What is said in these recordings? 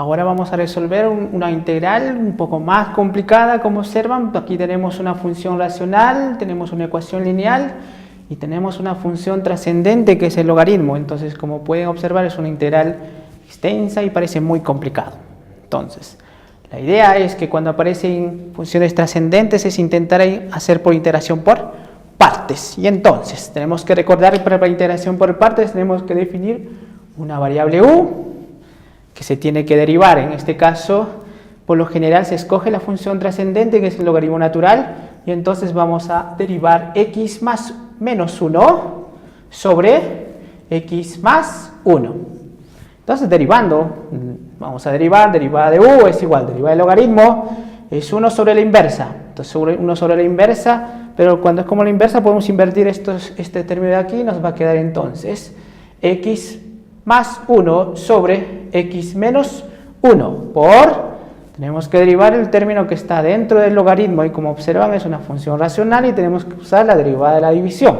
Ahora vamos a resolver una integral un poco más complicada, como observan. Aquí tenemos una función racional, tenemos una ecuación lineal y tenemos una función trascendente que es el logaritmo. Entonces, como pueden observar, es una integral extensa y parece muy complicado. Entonces, la idea es que cuando aparecen funciones trascendentes es intentar hacer por integración por partes. Y entonces, tenemos que recordar que para la integración por partes tenemos que definir una variable u que se tiene que derivar. En este caso, por lo general se escoge la función trascendente, que es el logaritmo natural, y entonces vamos a derivar x más menos 1 sobre x más 1. Entonces, derivando, vamos a derivar, derivada de u es igual, derivada del logaritmo es 1 sobre la inversa. Entonces, 1 sobre la inversa, pero cuando es como la inversa podemos invertir este término de aquí y nos va a quedar entonces x más 1 sobre x menos 1 tenemos que derivar el término que está dentro del logaritmo y como observan es una función racional y tenemos que usar la derivada de la división.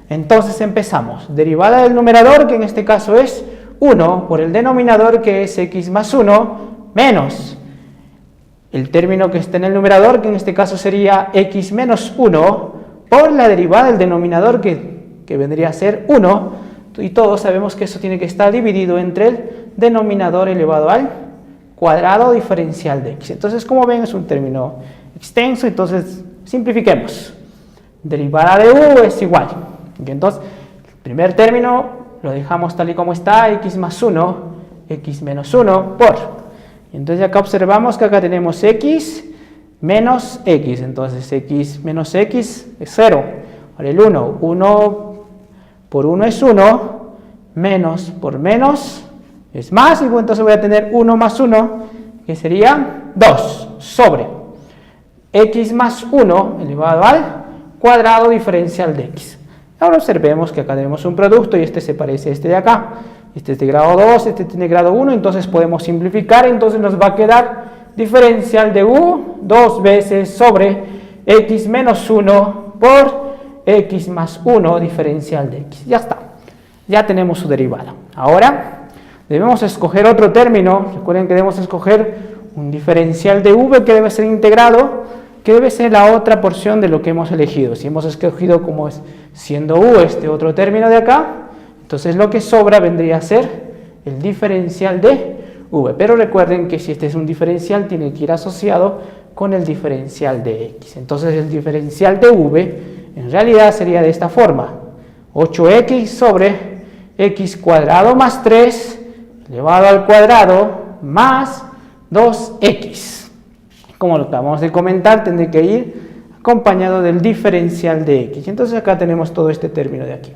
Entonces empezamos, derivada del numerador, que en este caso es 1, por el denominador, que es x más 1, menos el término que está en el numerador, que en este caso sería x menos 1, por la derivada del denominador, que vendría a ser 1, y todos sabemos que eso tiene que estar dividido entre el denominador elevado al cuadrado diferencial de x. Entonces, como ven, es un término extenso, entonces simplifiquemos. Derivada de u es igual. Y entonces, el primer término lo dejamos tal y como está, x más 1, x menos 1 por. Y entonces acá observamos que acá tenemos x menos x. Entonces, x menos x es 0. Ahora el 1 por 1 es 1, menos por menos es más, y entonces voy a tener 1 más 1, que sería 2, sobre x más 1 elevado al cuadrado diferencial de x. Ahora observemos que acá tenemos un producto y este se parece a este de acá. Este es de grado 2, este tiene grado 1, entonces podemos simplificar, entonces nos va a quedar diferencial de u 2 veces sobre x menos 1 por x más 1 diferencial de x. Ya está, ya tenemos su derivada. Ahora debemos escoger otro término. Recuerden que debemos escoger un diferencial de v que debe ser integrado, que debe ser la otra porción de lo que hemos elegido. Si hemos escogido como es siendo u este otro término de acá, entonces lo que sobra vendría a ser el diferencial de v. Pero recuerden que si este es un diferencial tiene que ir asociado con el diferencial de x. Entonces el diferencial de v en realidad sería de esta forma: 8x sobre x cuadrado más 3 elevado al cuadrado más 2x. Como lo acabamos de comentar, tendrá que ir acompañado del diferencial de x. Entonces acá tenemos todo este término de aquí.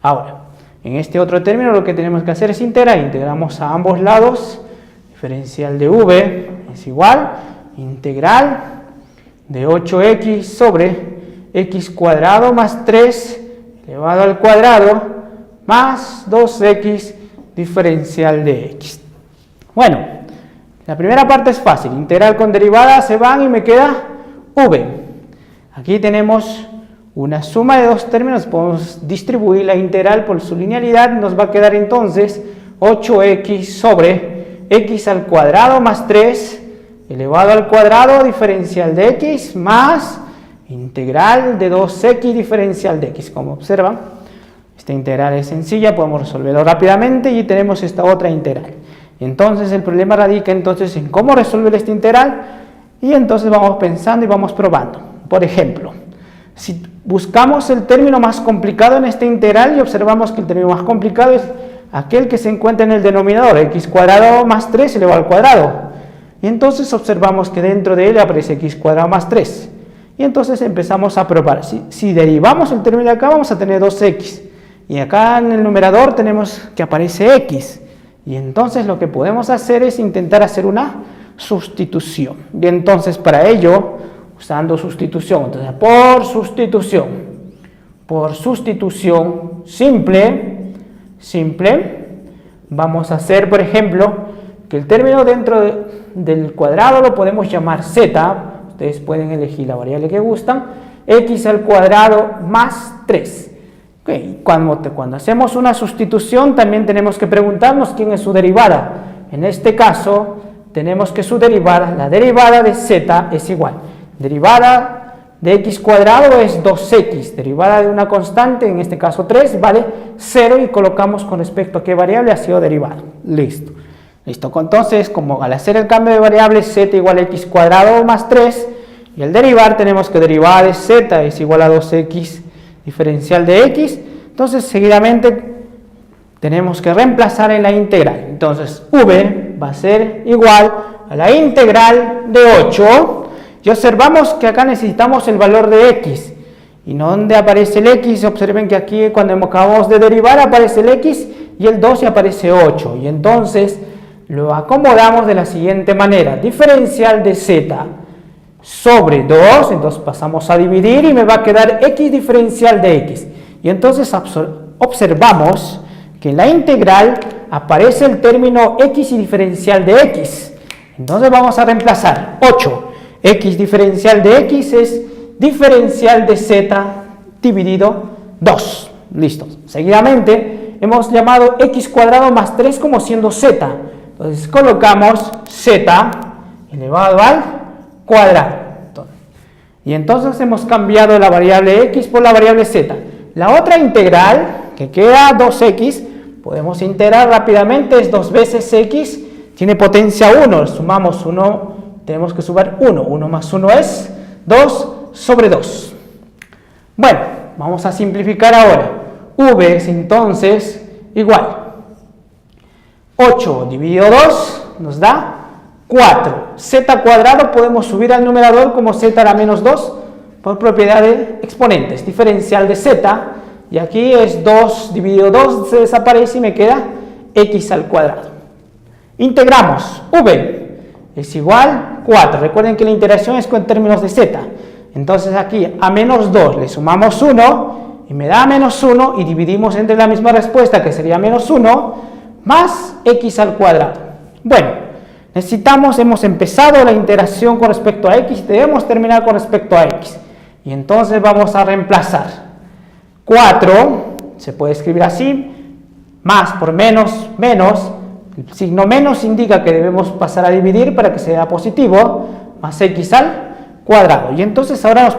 Ahora, en este otro término lo que tenemos que hacer es integrar. Integramos a ambos lados. Diferencial de v es igual integral de 8x sobre x cuadrado más 3 elevado al cuadrado más 2x diferencial de x. Bueno, la primera parte es fácil. Integral con derivada se van y me queda v. Aquí tenemos una suma de dos términos. Podemos distribuir la integral por su linealidad. Nos va a quedar entonces 8x sobre x al cuadrado más 3 elevado al cuadrado diferencial de x más integral de 2x diferencial de x. Como observan, esta integral es sencilla, podemos resolverlo rápidamente y tenemos esta otra integral. Entonces el problema radica entonces en cómo resolver esta integral y entonces vamos pensando y vamos probando. Por ejemplo, si buscamos el término más complicado en esta integral y observamos que el término más complicado es aquel que se encuentra en el denominador, x cuadrado más 3 elevado al cuadrado. Y entonces observamos que dentro de él aparece x cuadrado más 3. Y entonces empezamos a probar. Si derivamos el término de acá, vamos a tener 2x. Y acá en el numerador tenemos que aparece x. Y entonces lo que podemos hacer es intentar hacer una sustitución. Y entonces para ello, usando sustitución, entonces por sustitución simple, vamos a hacer, por ejemplo, que el término dentro del cuadrado lo podemos llamar z. Ustedes pueden elegir la variable que gustan, x al cuadrado más 3. Okay. Cuando hacemos una sustitución también tenemos que preguntarnos quién es su derivada. en este caso, tenemos que su derivada, la derivada de z es igual. Derivada de x cuadrado es 2x, derivada de una constante, en este caso 3, vale 0 y colocamos con respecto a qué variable ha sido derivado. Listo. Listo, entonces, como al hacer el cambio de variable z igual a x cuadrado más 3, y al derivar tenemos que derivada de z es igual a 2x diferencial de x, entonces seguidamente tenemos que reemplazar en la integral. Entonces v va a ser igual a la integral de 8, y observamos que acá necesitamos el valor de x, y ¿dónde aparece el x? Observen que aquí cuando acabamos de derivar aparece el x y el 2 y aparece 8, y entonces lo acomodamos de la siguiente manera: diferencial de z sobre 2, entonces pasamos a dividir y me va a quedar x diferencial de x, y entonces observamos que en la integral aparece el término x y diferencial de x, entonces vamos a reemplazar 8, x diferencial de x es diferencial de z dividido 2, listo. Seguidamente hemos llamado x cuadrado más 3 como siendo z, entonces colocamos z elevado al cuadrado, y entonces hemos cambiado la variable x por la variable z. La otra integral que queda 2x, podemos integrar rápidamente, es 2 veces x, tiene potencia 1, sumamos 1, tenemos que sumar 1, 1 más 1 es 2 sobre 2. Bueno, vamos a simplificar ahora. V es entonces igual 8 dividido 2 nos da 4. Z cuadrado podemos subir al numerador como z a la menos 2 por propiedad de exponentes. Diferencial de z, y aquí es 2 dividido 2, se desaparece y me queda x al cuadrado. Integramos. V es igual 4. Recuerden que la integración es con términos de z. Entonces aquí a menos 2 le sumamos 1 y me da menos 1 y dividimos entre la misma respuesta que sería menos 1 más x al cuadrado. Bueno, hemos empezado la integración con respecto a x, debemos terminar con respecto a x. Y entonces vamos a reemplazar 4, se puede escribir así, más por menos, menos, el signo menos indica que debemos pasar a dividir para que sea positivo, más x al cuadrado. Y entonces ahora nos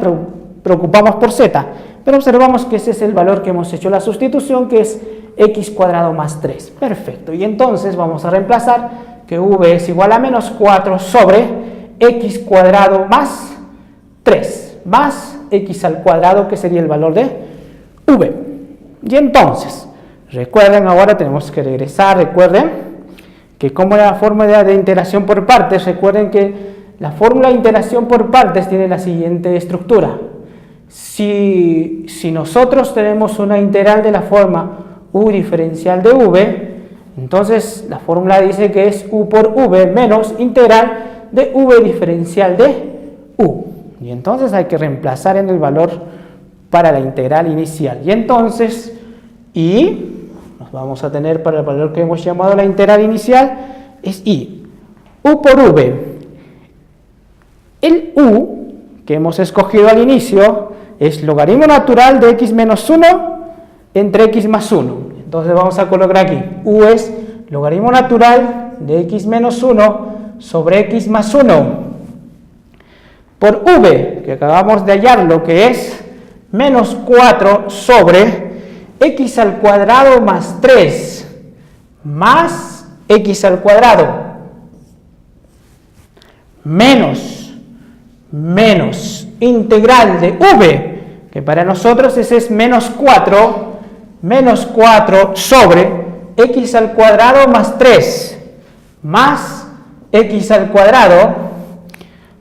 preocupamos por z, pero observamos que ese es el valor que hemos hecho la sustitución, que es x cuadrado más 3. Perfecto, y entonces vamos a reemplazar que v es igual a menos 4 sobre x cuadrado más 3, más x al cuadrado, que sería el valor de v. Y entonces, recuerden, ahora tenemos que regresar, recuerden que como la fórmula de integración por partes, recuerden que la fórmula de integración por partes tiene la siguiente estructura. Si nosotros tenemos una integral de la forma u diferencial de v, entonces la fórmula dice que es u por v menos integral de v diferencial de u. Y entonces hay que reemplazar en el valor para la integral inicial. Y entonces, nos vamos a tener para el valor que hemos llamado la integral inicial, es i. U por v. El u que hemos escogido al inicio es logaritmo natural de x menos 1 entre x más 1. Entonces vamos a colocar aquí, u es logaritmo natural de x menos 1 sobre x más 1 por v, que acabamos de hallar, lo que es menos 4 sobre x al cuadrado más 3 más x al cuadrado menos integral de v, que para nosotros ese es menos 4 sobre x al cuadrado más 3 más x al cuadrado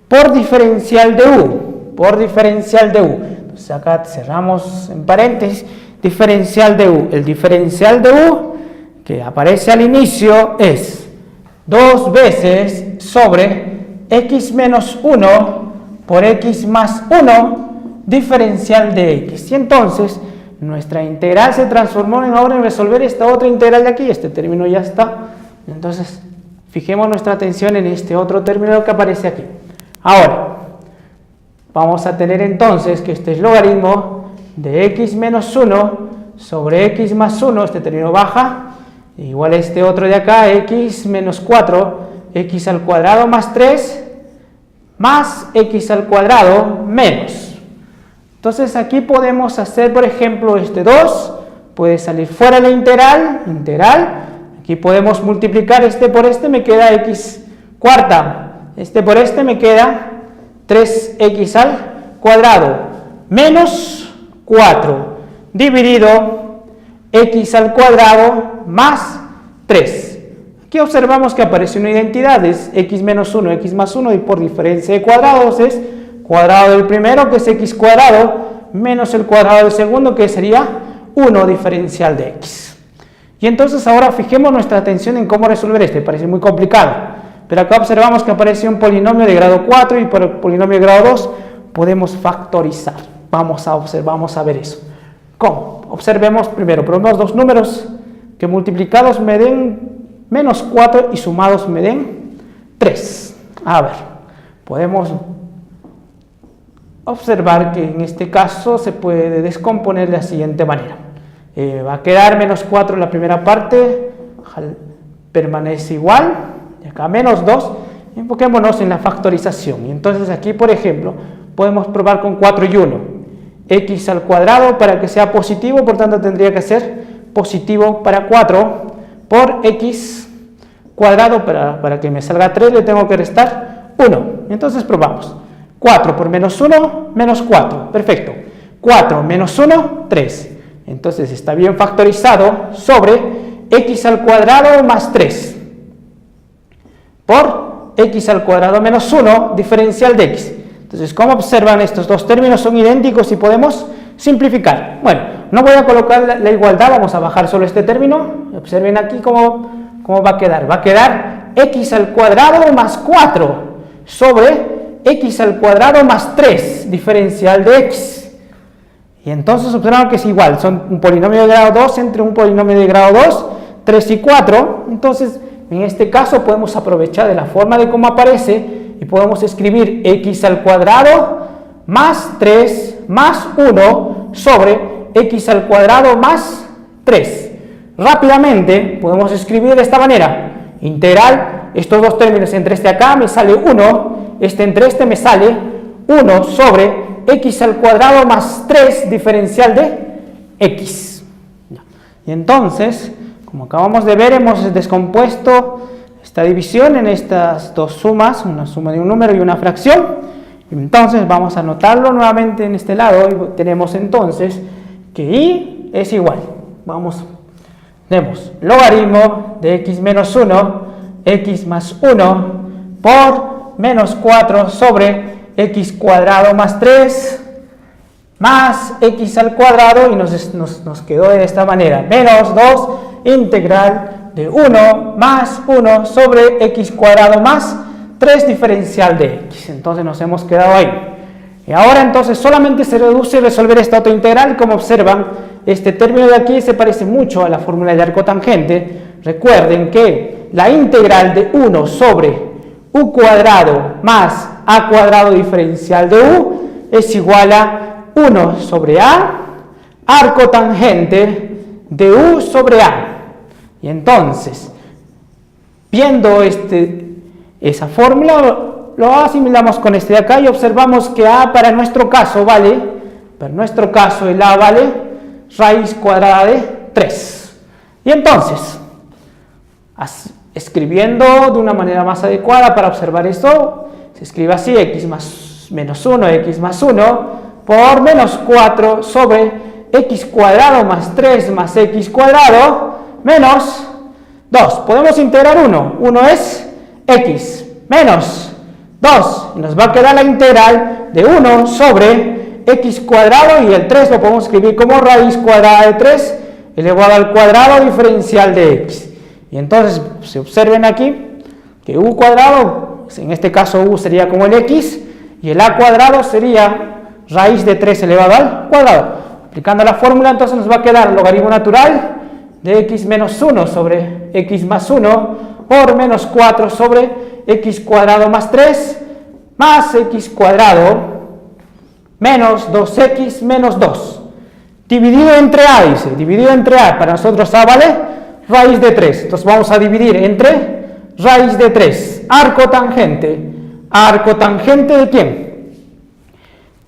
por diferencial de u, Entonces acá cerramos en paréntesis, diferencial de u. El diferencial de u que aparece al inicio es 2 veces sobre x menos 1 por x más 1 diferencial de x. Y entonces nuestra integral se transformó ahora en resolver esta otra integral de aquí. Este término ya está. Entonces fijemos nuestra atención en este otro término que aparece aquí. Ahora vamos a tener entonces que este es logaritmo de x menos 1 sobre x más 1, este término baja, igual a este otro de acá, x menos 4, x al cuadrado más 3, más x al cuadrado menos. Entonces aquí podemos hacer, por ejemplo, este 2, puede salir fuera la integral, aquí podemos multiplicar este por este, me queda x cuarta, este por este me queda 3x al cuadrado, menos 4, dividido x al cuadrado más 3. Aquí observamos que aparece una identidad, es x menos 1, x más 1, y por diferencia de cuadrados es cuadrado del primero, que es x cuadrado, menos el cuadrado del segundo, que sería 1 diferencial de x. Y entonces ahora fijemos nuestra atención en cómo resolver este, parece muy complicado, pero acá observamos que aparece un polinomio de grado 4 y por el polinomio de grado 2 podemos factorizar. Vamos a ver eso. ¿Cómo? Observemos primero, probemos dos números que multiplicados me den menos 4 y sumados me den 3. A ver, podemos observar que en este caso se puede descomponer de la siguiente manera. Va a quedar menos 4 en la primera parte, permanece igual, y acá menos 2, enfoquémonos en la factorización. Y entonces aquí, por ejemplo, podemos probar con 4 y 1. X al cuadrado para que sea positivo, por tanto tendría que ser positivo para 4 por x cuadrado, para que me salga 3 le tengo que restar 1. Entonces probamos. 4 por menos 1, menos 4, perfecto. 4 menos 1, 3. Entonces está bien factorizado sobre x al cuadrado más 3 por x al cuadrado menos 1 diferencial de x. Entonces, como observan, estos dos términos son idénticos y podemos simplificar. Bueno, no voy a colocar la igualdad, vamos a bajar solo este término. Observen aquí cómo va a quedar. Va a quedar x al cuadrado más 4 sobre x al cuadrado más 3 diferencial de x. Y entonces observan que es igual, son un polinomio de grado 2 entre un polinomio de grado 2, 3 y 4. Entonces, en este caso podemos aprovechar de la forma de cómo aparece y podemos escribir x al cuadrado más 3 más 1 sobre x al cuadrado más 3. Rápidamente podemos escribir de esta manera. Integral, estos dos términos entre este acá me sale 1, este entre este me sale 1 sobre x al cuadrado más 3 diferencial de x. Y entonces, como acabamos de ver, hemos descompuesto esta división en estas dos sumas, una suma de un número y una fracción. Entonces vamos a anotarlo nuevamente en este lado y tenemos entonces que y es igual. Tenemos logaritmo de x menos 1, x más 1 por menos 4 sobre x cuadrado más 3 más x al cuadrado, y nos quedó de esta manera, menos 2 integral de 1 más 1 sobre x cuadrado más 3 diferencial de x. Entonces nos hemos quedado ahí. Y ahora entonces solamente se reduce a resolver esta otra integral. Como observan, este término de aquí se parece mucho a la fórmula de arcotangente. Recuerden que la integral de 1 sobre u cuadrado más a cuadrado diferencial de u es igual a 1 sobre a arcotangente de u sobre a. Y entonces, viendo esa fórmula, lo asimilamos con este de acá y observamos que a para nuestro caso vale, el a vale raíz cuadrada de 3. Y entonces, escribiendo de una manera más adecuada para observar esto, se escribe así: x más menos 1, x más 1 por menos 4 sobre x cuadrado más 3 más x cuadrado menos 2. Podemos integrar 1. 1 es x menos 2. Y nos va a quedar la integral de 1 sobre x cuadrado, y el 3 lo podemos escribir como raíz cuadrada de 3 elevado al cuadrado diferencial de x. Y entonces se observen aquí que u cuadrado, en este caso u sería como el x, y el a cuadrado sería raíz de 3 elevado al cuadrado. Aplicando la fórmula, entonces nos va a quedar logaritmo natural de x menos 1 sobre x más 1 por menos 4 sobre x cuadrado más 3 más x cuadrado menos 2x menos 2. Dividido entre a, dice, dividido entre a, para nosotros a vale raíz de 3. Entonces vamos a dividir entre raíz de 3. Arco tangente. ¿Arco tangente de quién?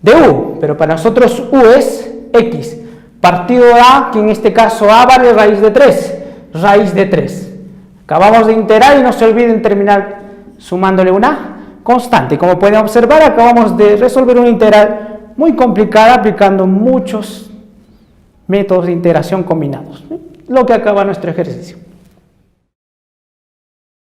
De U. Pero para nosotros U es X. Partido de A, que en este caso A vale raíz de 3. Raíz de 3. Acabamos de integrar y no se olviden terminar sumándole una constante. Como pueden observar, acabamos de resolver una integral muy complicada aplicando muchos métodos de integración combinados. Lo que acaba nuestro ejercicio.